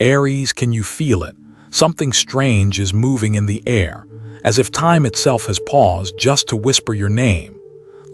Aries, can you feel it? Something strange is moving in the air, as if time itself has paused just to whisper your name.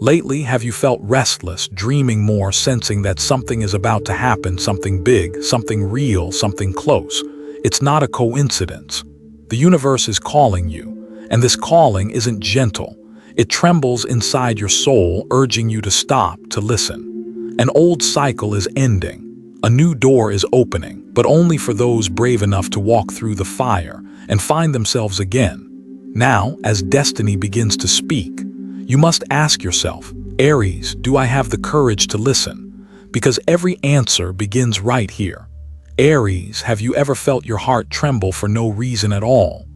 Lately, have you felt restless, dreaming more, sensing that something is about to happen, something big, something real, something close? It's not a coincidence. The universe is calling you, and this calling isn't gentle. It trembles inside your soul, urging you to stop, to listen. An old cycle is ending. A new door is opening, but only for those brave enough to walk through the fire and find themselves again. Now, as destiny begins to speak, you must ask yourself, Aries, do I have the courage to listen? Because every answer begins right here. Aries, have you ever felt your heart tremble for no reason at all?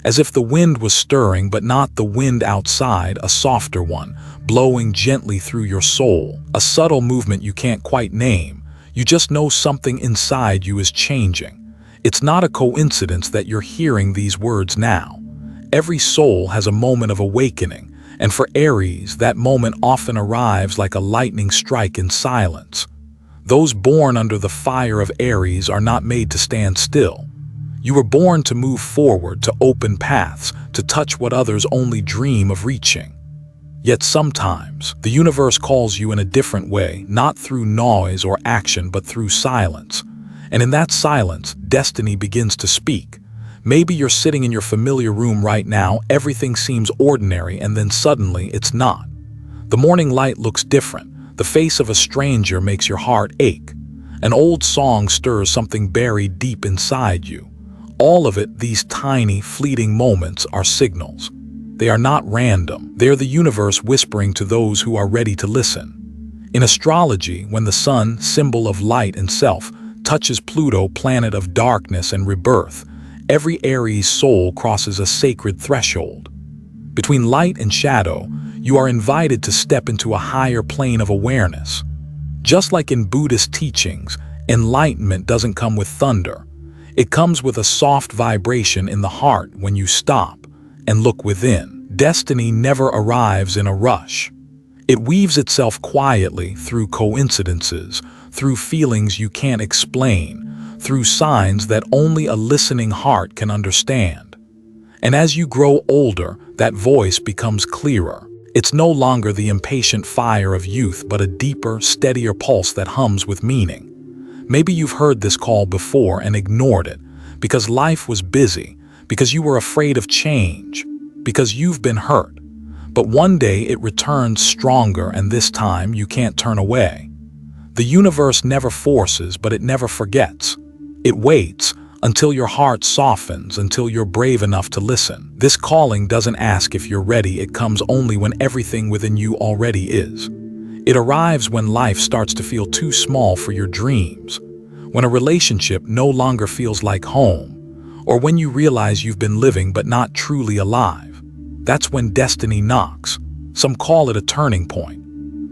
As if the wind was stirring, but not the wind outside, a softer one, blowing gently through your soul, a subtle movement you can't quite name. You just know something inside you is changing. It's not a coincidence that you're hearing these words now. Every soul has a moment of awakening, and for Aries, that moment often arrives like a lightning strike in silence. Those born under the fire of Aries are not made to stand still. You were born to move forward, to open paths, to touch what others only dream of reaching. Yet sometimes, the universe calls you in a different way, not through noise or action, but through silence. And in that silence, destiny begins to speak. Maybe you're sitting in your familiar room right now, everything seems ordinary, and then suddenly it's not. The morning light looks different. The face of a stranger makes your heart ache. An old song stirs something buried deep inside you. All of it, these tiny, fleeting moments, are signals. They are not random. They are the universe whispering to those who are ready to listen. In astrology, when the sun, symbol of light and self, touches Pluto, planet of darkness and rebirth, every Aries soul crosses a sacred threshold. Between light and shadow, you are invited to step into a higher plane of awareness. Just like in Buddhist teachings, enlightenment doesn't come with thunder. It comes with a soft vibration in the heart when you stop and look within. Destiny never arrives in a rush. It weaves itself quietly through coincidences, through feelings you can't explain, through signs that only a listening heart can understand. And as you grow older, that voice becomes clearer. It's no longer the impatient fire of youth, but a deeper, steadier pulse that hums with meaning. Maybe you've heard this call before and ignored it, because life was busy, because you were afraid of change, because you've been hurt. But one day it returns stronger, and this time you can't turn away. The universe never forces, but it never forgets. It waits until your heart softens, until you're brave enough to listen. This calling doesn't ask if you're ready, it comes only when everything within you already is. It arrives when life starts to feel too small for your dreams, when a relationship no longer feels like home, or when you realize you've been living but not truly alive. That's when destiny knocks. Some call it a turning point.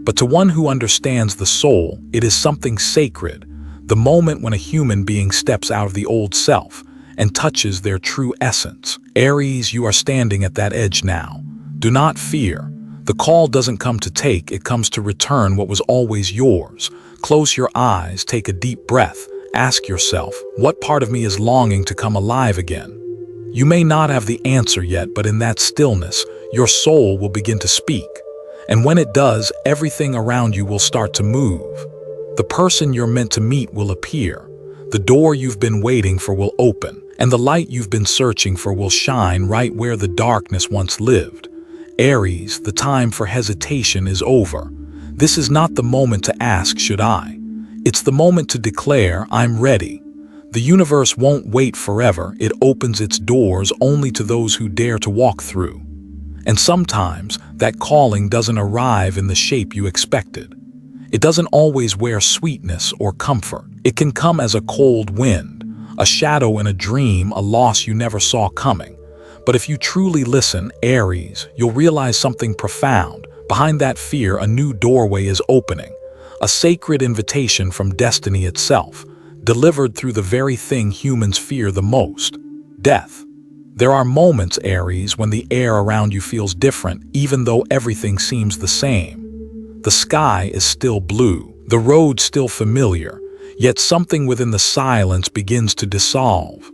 But to one who understands the soul, it is something sacred, the moment when a human being steps out of the old self and touches their true essence. Aries, you are standing at that edge now. Do not fear. The call doesn't come to take, it comes to return what was always yours. Close your eyes, take a deep breath. Ask yourself, what part of me is longing to come alive again? You may not have the answer yet, but in that stillness, your soul will begin to speak. And when it does, everything around you will start to move. The person you're meant to meet will appear. The door you've been waiting for will open, and the light you've been searching for will shine right where the darkness once lived. Aries, the time for hesitation is over. This is not the moment to ask, should I? It's the moment to declare, I'm ready. The universe won't wait forever. It opens its doors only to those who dare to walk through. And sometimes, that calling doesn't arrive in the shape you expected. It doesn't always wear sweetness or comfort. It can come as a cold wind, a shadow in a dream, a loss you never saw coming. But if you truly listen, Aries, you'll realize something profound. Behind that fear, a new doorway is opening. A sacred invitation from destiny itself, delivered through the very thing humans fear the most, death. There are moments, Aries, when the air around you feels different, even though everything seems the same. The sky is still blue, the road still familiar, Yet something within the silence begins to dissolve.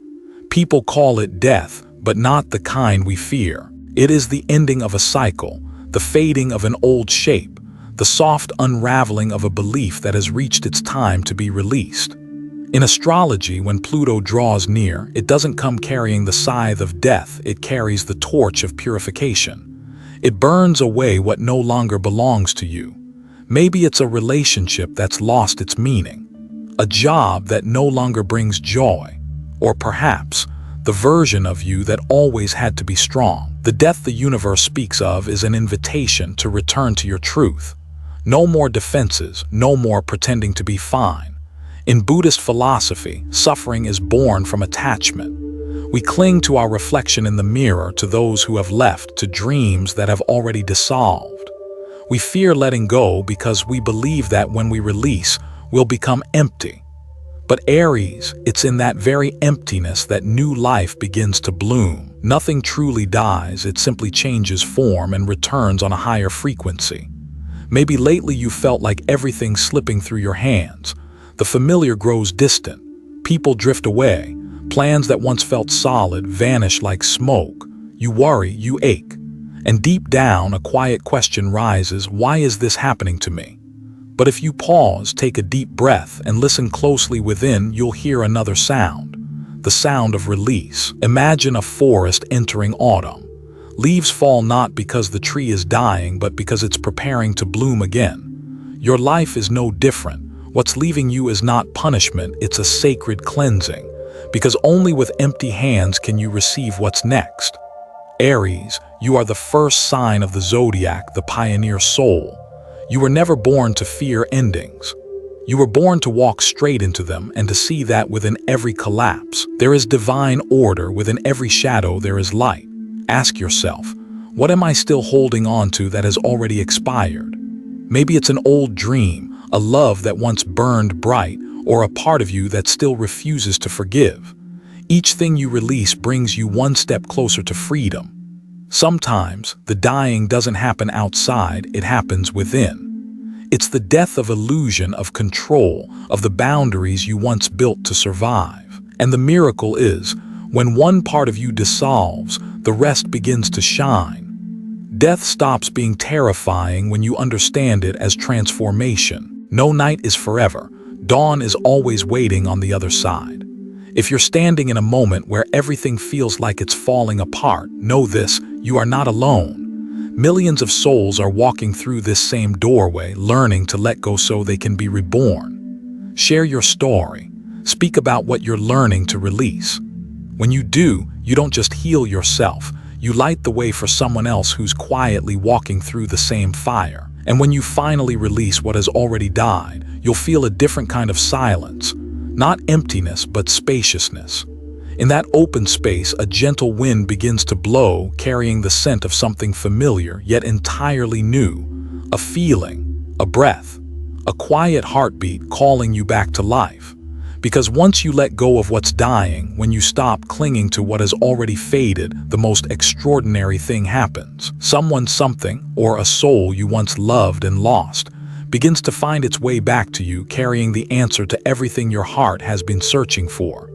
People call it death, but not the kind we fear. It is the ending of a cycle, the fading of an old shape, the soft unraveling of a belief that has reached its time to be released. In astrology, when Pluto draws near, it doesn't come carrying the scythe of death, it carries the torch of purification. It burns away what no longer belongs to you. Maybe it's a relationship that's lost its meaning, a job that no longer brings joy, or perhaps the version of you that always had to be strong. The death the universe speaks of is an invitation to return to your truth. No more defenses, no more pretending to be fine. In Buddhist philosophy, suffering is born from attachment. We cling to our reflection in the mirror, to those who have left, to dreams that have already dissolved. We fear letting go because we believe that when we release, we'll become empty. But Aries, it's in that very emptiness that new life begins to bloom. Nothing truly dies, it simply changes form and returns on a higher frequency. Maybe lately you felt like everything's slipping through your hands. The familiar grows distant. People drift away. Plans that once felt solid vanish like smoke. You worry, you ache. And deep down, a quiet question rises: why is this happening to me? But if you pause, take a deep breath, and listen closely within, you'll hear another sound. The sound of release. Imagine a forest entering autumn. Leaves fall not because the tree is dying, but because it's preparing to bloom again. Your life is no different. What's leaving you is not punishment, it's a sacred cleansing. Because only with empty hands can you receive what's next. Aries, you are the first sign of the zodiac, the pioneer soul. You were never born to fear endings. You were born to walk straight into them and to see that within every collapse, there is divine order, within every shadow there is light. Ask yourself, what am I still holding on to that has already expired? Maybe it's an old dream, a love that once burned bright, or a part of you that still refuses to forgive. Each thing you release brings you one step closer to freedom. Sometimes, the dying doesn't happen outside, it happens within. It's the death of illusion, of control, of the boundaries you once built to survive. And the miracle is, when one part of you dissolves, the rest begins to shine. Death stops being terrifying when you understand it as transformation. No night is forever. Dawn is always waiting on the other side. If you're standing in a moment where everything feels like it's falling apart, know this: you are not alone. Millions of souls are walking through this same doorway, learning to let go so they can be reborn. Share your story. Speak about what you're learning to release. When you do, you don't just heal yourself, you light the way for someone else who's quietly walking through the same fire. And when you finally release what has already died, you'll feel a different kind of silence. Not emptiness, but spaciousness. In that open space, a gentle wind begins to blow, carrying the scent of something familiar, yet entirely new. A feeling, a breath, a quiet heartbeat calling you back to life. Because once you let go of what's dying, when you stop clinging to what has already faded, the most extraordinary thing happens. Someone, something, or a soul you once loved and lost begins to find its way back to you, carrying the answer to everything your heart has been searching for.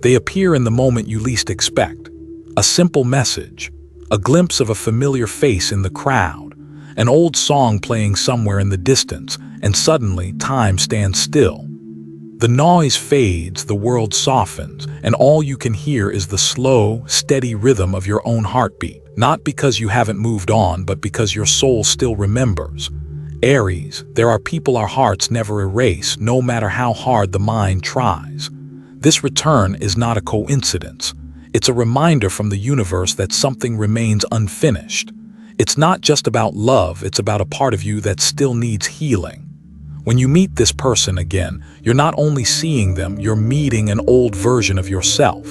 They appear in the moment you least expect. A simple message, a glimpse of a familiar face in the crowd, an old song playing somewhere in the distance, and suddenly time stands still. The noise fades, the world softens, and all you can hear is the slow, steady rhythm of your own heartbeat. Not because you haven't moved on, but because your soul still remembers. Aries, there are people our hearts never erase, no matter how hard the mind tries. This return is not a coincidence. It's a reminder from the universe that something remains unfinished. It's not just about love, it's about a part of you that still needs healing. When you meet this person again, you're not only seeing them, you're meeting an old version of yourself.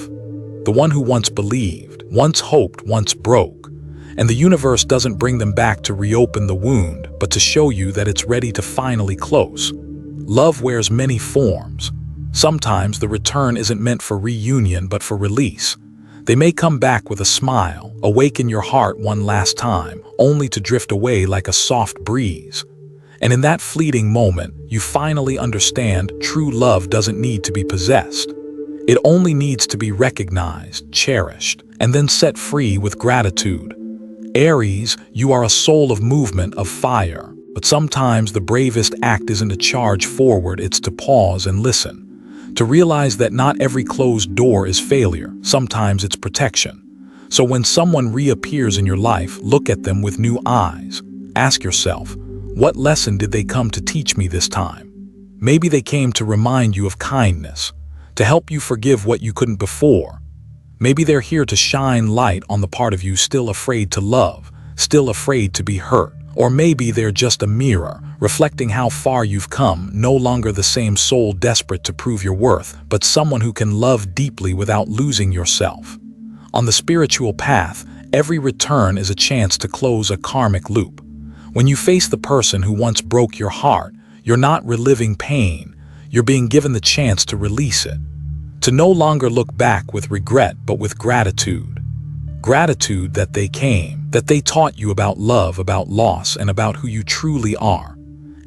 The one who once believed, once hoped, once broke. And the universe doesn't bring them back to reopen the wound, but to show you that it's ready to finally close. Love wears many forms. Sometimes the return isn't meant for reunion, but for release. They may come back with a smile, awaken your heart one last time, only to drift away like a soft breeze. And in that fleeting moment, you finally understand true love doesn't need to be possessed. It only needs to be recognized, cherished, and then set free with gratitude. Aries, you are a soul of movement, of fire, but sometimes the bravest act isn't to charge forward, it's to pause and listen. To realize that not every closed door is failure, sometimes it's protection. So when someone reappears in your life, look at them with new eyes. Ask yourself, what lesson did they come to teach me this time? Maybe they came to remind you of kindness, to help you forgive what you couldn't before. Maybe they're here to shine light on the part of you still afraid to love, still afraid to be hurt. Or maybe they're just a mirror, reflecting how far you've come, no longer the same soul desperate to prove your worth, but someone who can love deeply without losing yourself. On the spiritual path, every return is a chance to close a karmic loop. When you face the person who once broke your heart, you're not reliving pain, you're being given the chance to release it. To no longer look back with regret, but with gratitude. Gratitude that they came, that they taught you about love, about loss, and about who you truly are.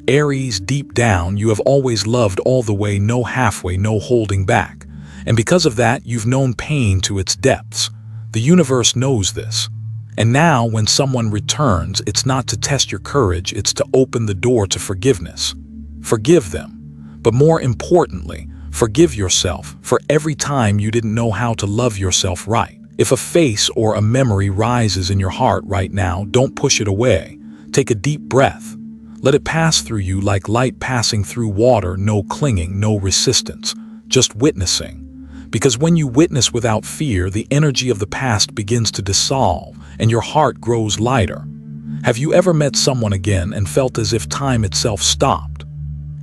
Aries, deep down, you have always loved all the way, no halfway, no holding back. And because of that, you've known pain to its depths. The universe knows this. And now, when someone returns, it's not to test your courage, it's to open the door to forgiveness. Forgive them. But more importantly, forgive yourself for every time you didn't know how to love yourself right. If a face or a memory rises in your heart right now, don't push it away. Take a deep breath. Let it pass through you like light passing through water, no clinging, no resistance, just witnessing. Because when you witness without fear, the energy of the past begins to dissolve and your heart grows lighter. Have you ever met someone again and felt as if time itself stopped?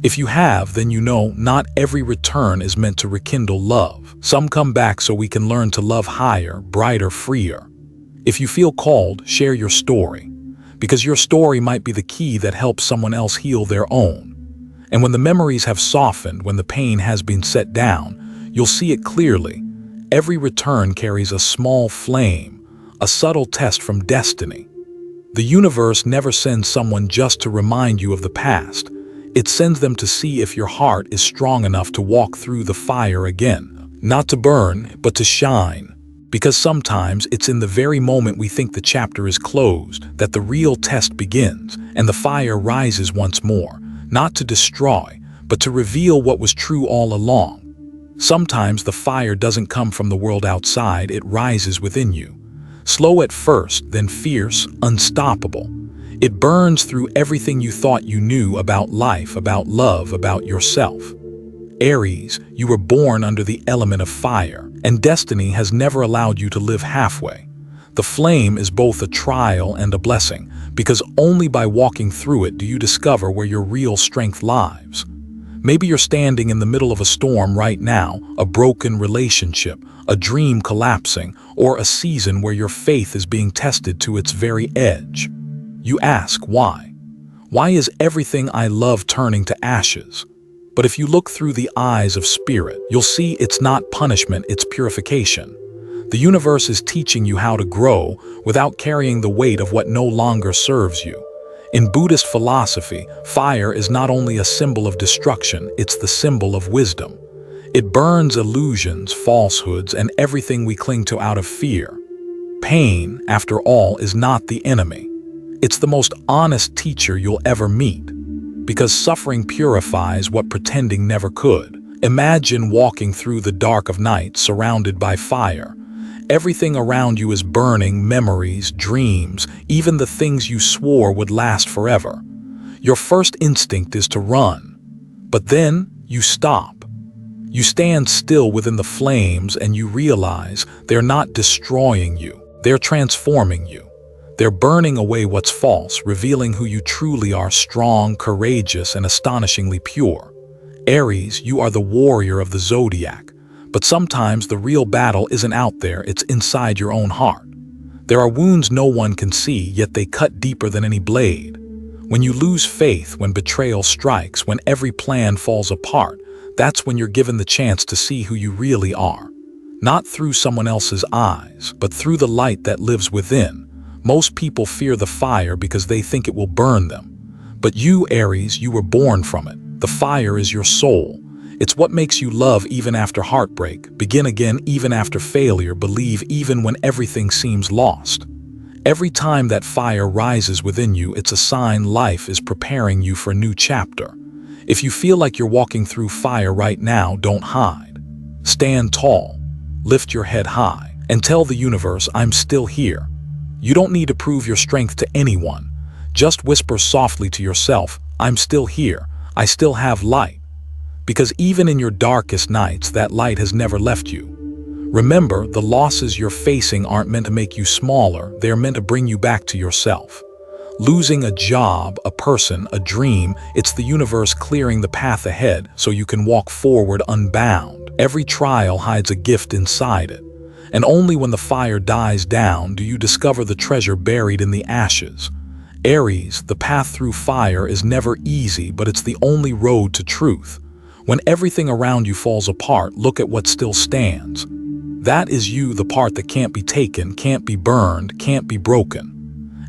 If you have, then you know not every return is meant to rekindle love. Some come back so we can learn to love higher, brighter, freer. If you feel called, share your story, because your story might be the key that helps someone else heal their own. And when the memories have softened, when the pain has been set down, you'll see it clearly. Every return carries a small flame, a subtle test from destiny. The universe never sends someone just to remind you of the past. It sends them to see if your heart is strong enough to walk through the fire again. Not to burn, but to shine. Because sometimes it's in the very moment we think the chapter is closed that the real test begins, and the fire rises once more, not to destroy, but to reveal what was true all along. Sometimes the fire doesn't come from the world outside, it rises within you. Slow at first, then fierce, unstoppable. It burns through everything you thought you knew about life, about love, about yourself. Aries, you were born under the element of fire, and destiny has never allowed you to live halfway. The flame is both a trial and a blessing, because only by walking through it do you discover where your real strength lies. Maybe you're standing in the middle of a storm right now, a broken relationship, a dream collapsing, or a season where your faith is being tested to its very edge. You ask, why? Why is everything I love turning to ashes? But if you look through the eyes of spirit, you'll see it's not punishment, it's purification. The universe is teaching you how to grow without carrying the weight of what no longer serves you. In Buddhist philosophy, fire is not only a symbol of destruction, it's the symbol of wisdom. It burns illusions, falsehoods, and everything we cling to out of fear. Pain, after all, is not the enemy. It's the most honest teacher you'll ever meet. Because suffering purifies what pretending never could. Imagine walking through the dark of night surrounded by fire. Everything around you is burning, memories, dreams, even the things you swore would last forever. Your first instinct is to run. But then you stop. You stand still within the flames and you realize they're not destroying you, they're transforming you. They're burning away what's false, revealing who you truly are, strong, courageous, and astonishingly pure. Aries, you are the warrior of the zodiac. But sometimes the real battle isn't out there, it's inside your own heart. There are wounds no one can see, yet they cut deeper than any blade. When you lose faith, when betrayal strikes, when every plan falls apart, that's when you're given the chance to see who you really are. Not through someone else's eyes, but through the light that lives within. Most people fear the fire because they think it will burn them. But you, Aries, you were born from it. The fire is your soul. It's what makes you love even after heartbreak, begin again even after failure, believe even when everything seems lost. Every time that fire rises within you, it's a sign life is preparing you for a new chapter. If you feel like you're walking through fire right now, don't hide. Stand tall, lift your head high, and tell the universe, I'm still here. You don't need to prove your strength to anyone. Just whisper softly to yourself, I'm still here, I still have light. Because even in your darkest nights, that light has never left you. Remember, the losses you're facing aren't meant to make you smaller, they're meant to bring you back to yourself. Losing a job, a person, a dream, it's the universe clearing the path ahead so you can walk forward unbound. Every trial hides a gift inside it. And only when the fire dies down do you discover the treasure buried in the ashes. Aries, the path through fire is never easy, but it's the only road to truth. When everything around you falls apart, look at what still stands. That is you, the part that can't be taken, can't be burned, can't be broken.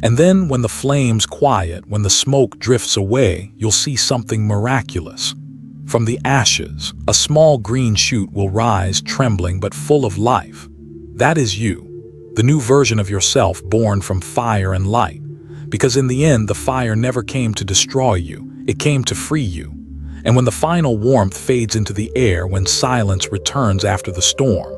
And then when the flames quiet, when the smoke drifts away, you'll see something miraculous. From the ashes, a small green shoot will rise, trembling but full of life. That is you, the new version of yourself born from fire and light. Because in the end, the fire never came to destroy you, it came to free you. And when the final warmth fades into the air, when silence returns after the storm,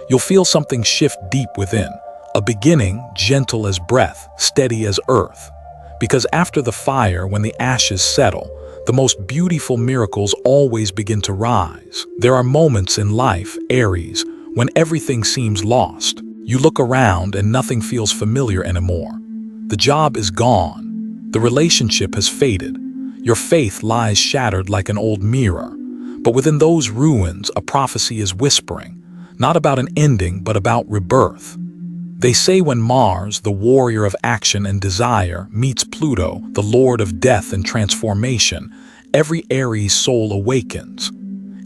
you'll feel something shift deep within. A beginning, gentle as breath, steady as earth. Because after the fire, when the ashes settle, the most beautiful miracles always begin to rise. There are moments in life, Aries, when everything seems lost. You look around and nothing feels familiar anymore. The job is gone. The relationship has faded. Your faith lies shattered like an old mirror. But within those ruins, a prophecy is whispering, not about an ending, but about rebirth. They say when Mars, the warrior of action and desire, meets Pluto, the lord of death and transformation, every Aries soul awakens.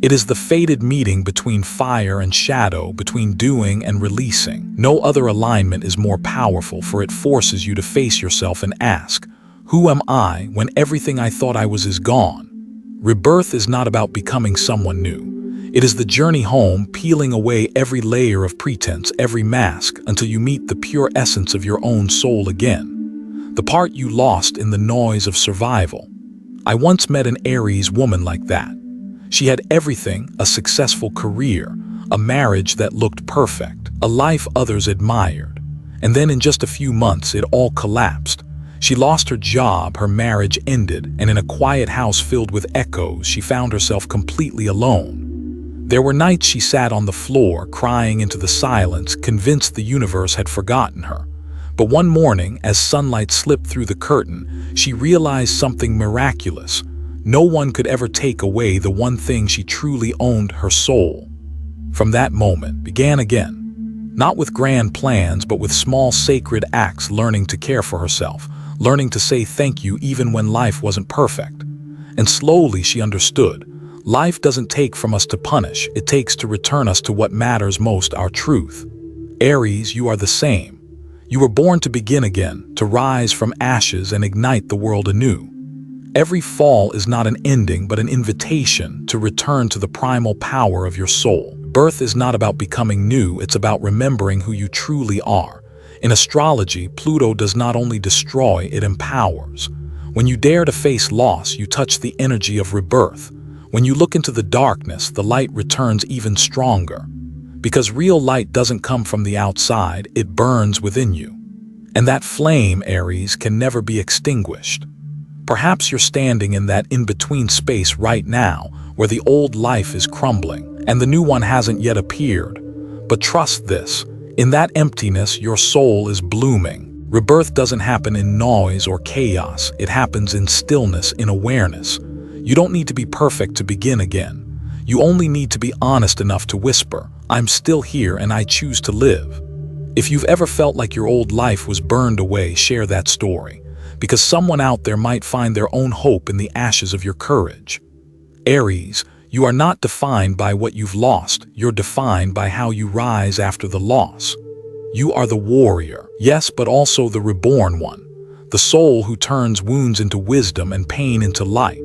It is the fated meeting between fire and shadow, between doing and releasing. No other alignment is more powerful, for it forces you to face yourself and ask, who am I when everything I thought I was is gone? Rebirth is not about becoming someone new. It is the journey home, peeling away every layer of pretense, every mask, until you meet the pure essence of your own soul again. The part you lost in the noise of survival. I once met an Aries woman like that. She had everything, a successful career, a marriage that looked perfect, a life others admired. And then in just a few months, it all collapsed. She lost her job, her marriage ended, and in a quiet house filled with echoes, she found herself completely alone. There were nights she sat on the floor, crying into the silence, convinced the universe had forgotten her. But one morning, as sunlight slipped through the curtain, she realized something miraculous. No one could ever take away the one thing she truly owned, her soul. From that moment, began again. Not with grand plans, but with small sacred acts, learning to care for herself, learning to say thank you even when life wasn't perfect. And slowly she understood. Life doesn't take from us to punish, it takes to return us to what matters most, our truth. Aries, you are the same. You were born to begin again, to rise from ashes and ignite the world anew. Every fall is not an ending, but an invitation to return to the primal power of your soul. Birth is not about becoming new, it's about remembering who you truly are. In astrology, Pluto does not only destroy, it empowers. When you dare to face loss, you touch the energy of rebirth. When you look into the darkness, the light returns even stronger. Because real light doesn't come from the outside, it burns within you. And that flame, Aries, can never be extinguished. Perhaps you're standing in that in-between space right now, where the old life is crumbling, and the new one hasn't yet appeared. But trust this, in that emptiness, your soul is blooming. Rebirth doesn't happen in noise or chaos, it happens in stillness, in awareness. You don't need to be perfect to begin again. You only need to be honest enough to whisper, I'm still here and I choose to live. If you've ever felt like your old life was burned away, share that story. Because someone out there might find their own hope in the ashes of your courage. Aries, you are not defined by what you've lost, you're defined by how you rise after the loss. You are the warrior, yes, but also the reborn one. the soul who turns wounds into wisdom and pain into light.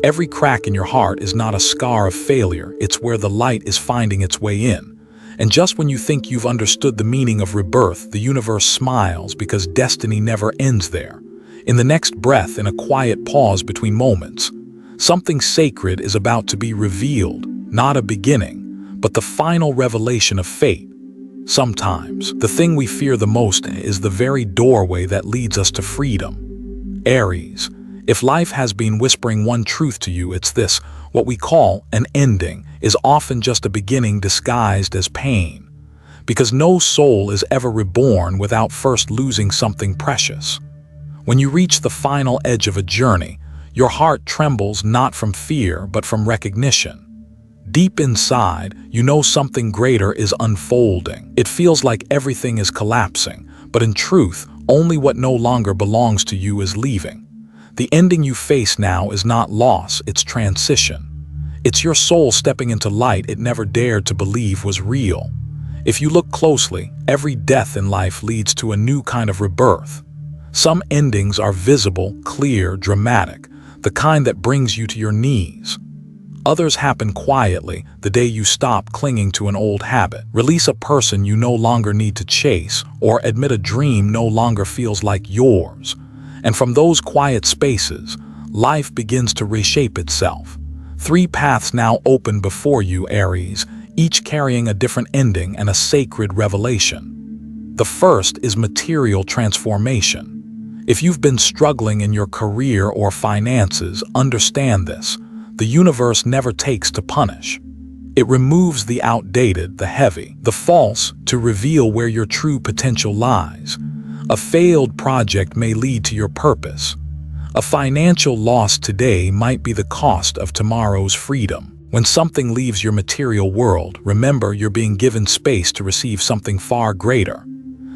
Every crack in your heart is not a scar of failure, it's where the light is finding its way in. And just when you think you've understood the meaning of rebirth, the universe smiles because destiny never ends there. In the next breath, in a quiet pause between moments, something sacred is about to be revealed, not a beginning, but the final revelation of fate. Sometimes, the thing we fear the most is the very doorway that leads us to freedom. Aries, if life has been whispering one truth to you, it's this: what we call an ending is often just a beginning disguised as pain. Because no soul is ever reborn without first losing something precious. When you reach the final edge of a journey, your heart trembles not from fear but from recognition. Deep inside, you know something greater is unfolding. It feels like everything is collapsing, but in truth, only what no longer belongs to you is leaving. The ending you face now is not loss, it's transition. It's your soul stepping into light it never dared to believe was real. If you look closely, every death in life leads to a new kind of rebirth. Some endings are visible, clear, dramatic, the kind that brings you to your knees. Others happen quietly, the day you stop clinging to an old habit, release a person you no longer need to chase, or admit a dream no longer feels like yours. And from those quiet spaces, life begins to reshape itself. 3 paths now open before you, Aries, each carrying a different ending and a sacred revelation. The first is material transformation. If you've been struggling in your career or finances, understand this: the universe never takes to punish. It removes the outdated, the heavy, the false, to reveal where your true potential lies. A failed project may lead to your purpose. A financial loss today might be the cost of tomorrow's freedom. When something leaves your material world, remember you're being given space to receive something far greater.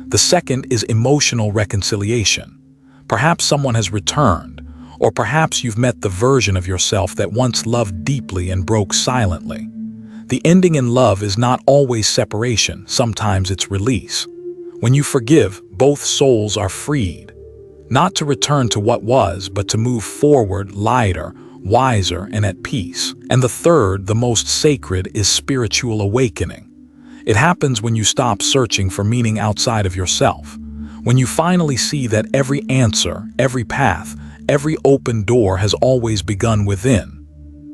The second is emotional reconciliation. Perhaps someone has returned, or perhaps you've met the version of yourself that once loved deeply and broke silently. The ending in love is not always separation, sometimes it's release. When you forgive, both souls are freed. Not to return to what was, but to move forward lighter, wiser, and at peace. And the third, the most sacred, is spiritual awakening. It happens when you stop searching for meaning outside of yourself. When you finally see that every answer, every path, every open door has always begun within.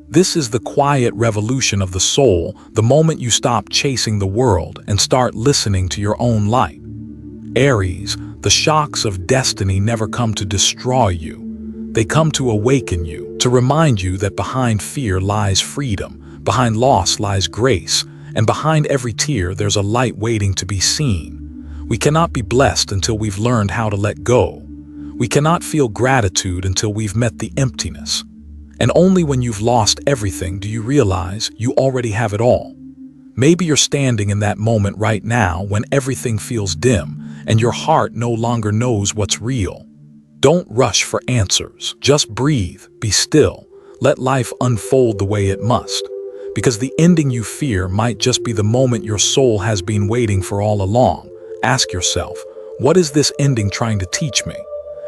This is the quiet revolution of the soul, the moment you stop chasing the world and start listening to your own light. Aries, the shocks of destiny never come to destroy you. They come to awaken you, to remind you that behind fear lies freedom, behind loss lies grace, and behind every tear there's a light waiting to be seen. We cannot be blessed until we've learned how to let go. We cannot feel gratitude until we've met the emptiness. And only when you've lost everything do you realize you already have it all. Maybe you're standing in that moment right now when everything feels dim and your heart no longer knows what's real. Don't rush for answers. Just breathe, be still, let life unfold the way it must. Because the ending you fear might just be the moment your soul has been waiting for all along. Ask yourself, what is this ending trying to teach me?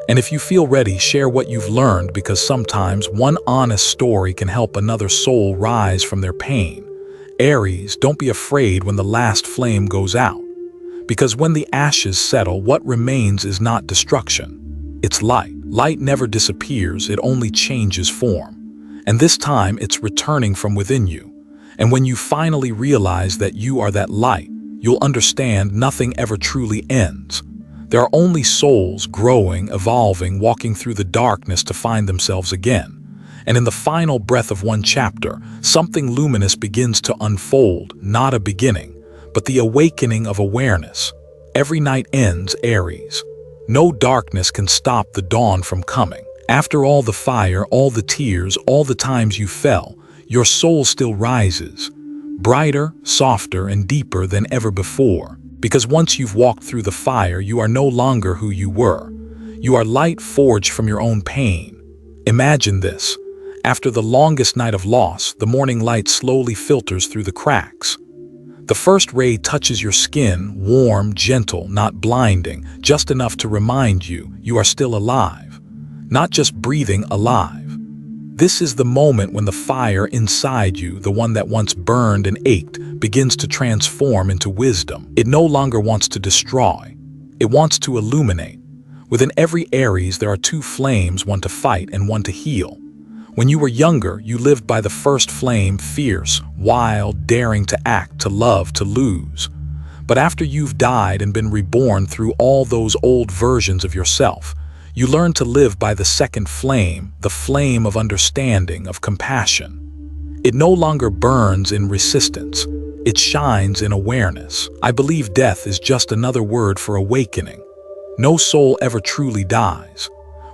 And if you feel ready, share what you've learned, because sometimes one honest story can help another soul rise from their pain. Aries, don't be afraid when the last flame goes out. Because when the ashes settle, what remains is not destruction. It's light. Light never disappears, it only changes form. And this time it's returning from within you. And when you finally realize that you are that light, you'll understand nothing ever truly ends. There are only souls growing, evolving, walking through the darkness to find themselves again. And in the final breath of one chapter, something luminous begins to unfold, not a beginning, but the awakening of awareness. Every night ends, Aries. No darkness can stop the dawn from coming. After all the fire, all the tears, all the times you fell, your soul still rises, brighter, softer, and deeper than ever before. Because once you've walked through the fire, you are no longer who you were. You are light forged from your own pain. Imagine this. After the longest night of loss, the morning light slowly filters through the cracks. The first ray touches your skin, warm, gentle, not blinding, just enough to remind you you are still alive. Not just breathing, alive. This is the moment when the fire inside you, the one that once burned and ached, begins to transform into wisdom. It no longer wants to destroy. It wants to illuminate. Within every Aries, there are two flames, one to fight and one to heal. When you were younger, you lived by the first flame, fierce, wild, daring to act, to love, to lose. But after you've died and been reborn through all those old versions of yourself, you learn to live by the second flame, the flame of understanding, of compassion. It no longer burns in resistance. It shines in awareness. I believe death is just another word for awakening. No soul ever truly dies.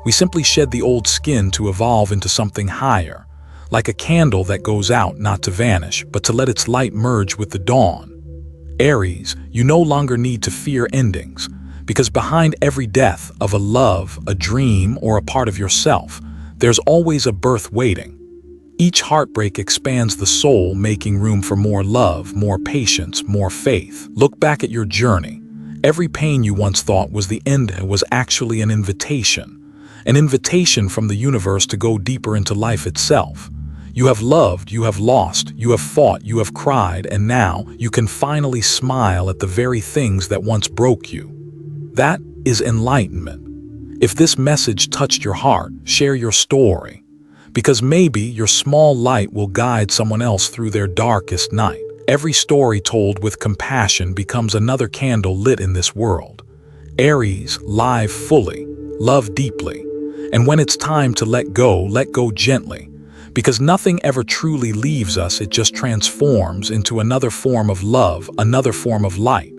We simply shed the old skin to evolve into something higher, like a candle that goes out not to vanish, but to let its light merge with the dawn. Aries, you no longer need to fear endings, because behind every death of a love, a dream, or a part of yourself, there's always a birth waiting. Each heartbreak expands the soul, making room for more love, more patience, more faith. Look back at your journey. Every pain you once thought was the end was actually an invitation from the universe to go deeper into life itself. You have loved, you have lost, you have fought, you have cried, and now you can finally smile at the very things that once broke you. That is enlightenment. If this message touched your heart, share your story, because maybe your small light will guide someone else through their darkest night. Every story told with compassion becomes another candle lit in this world. Aries, live fully, love deeply, and when it's time to let go gently, because nothing ever truly leaves us, it just transforms into another form of love, another form of light.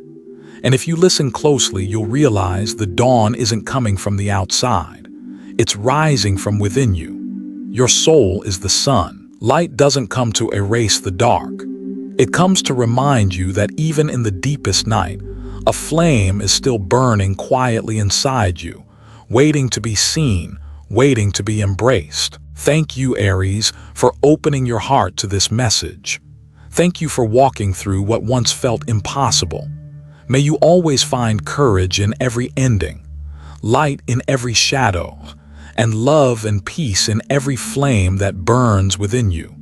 And if you listen closely, you'll realize the dawn isn't coming from the outside. It's rising from within you. Your soul is the sun. Light doesn't come to erase the dark. It comes to remind you that even in the deepest night, a flame is still burning quietly inside you, waiting to be seen, waiting to be embraced. Thank you, Aries, for opening your heart to this message. Thank you for walking through what once felt impossible. May you always find courage in every ending, light in every shadow, and love and peace in every flame that burns within you.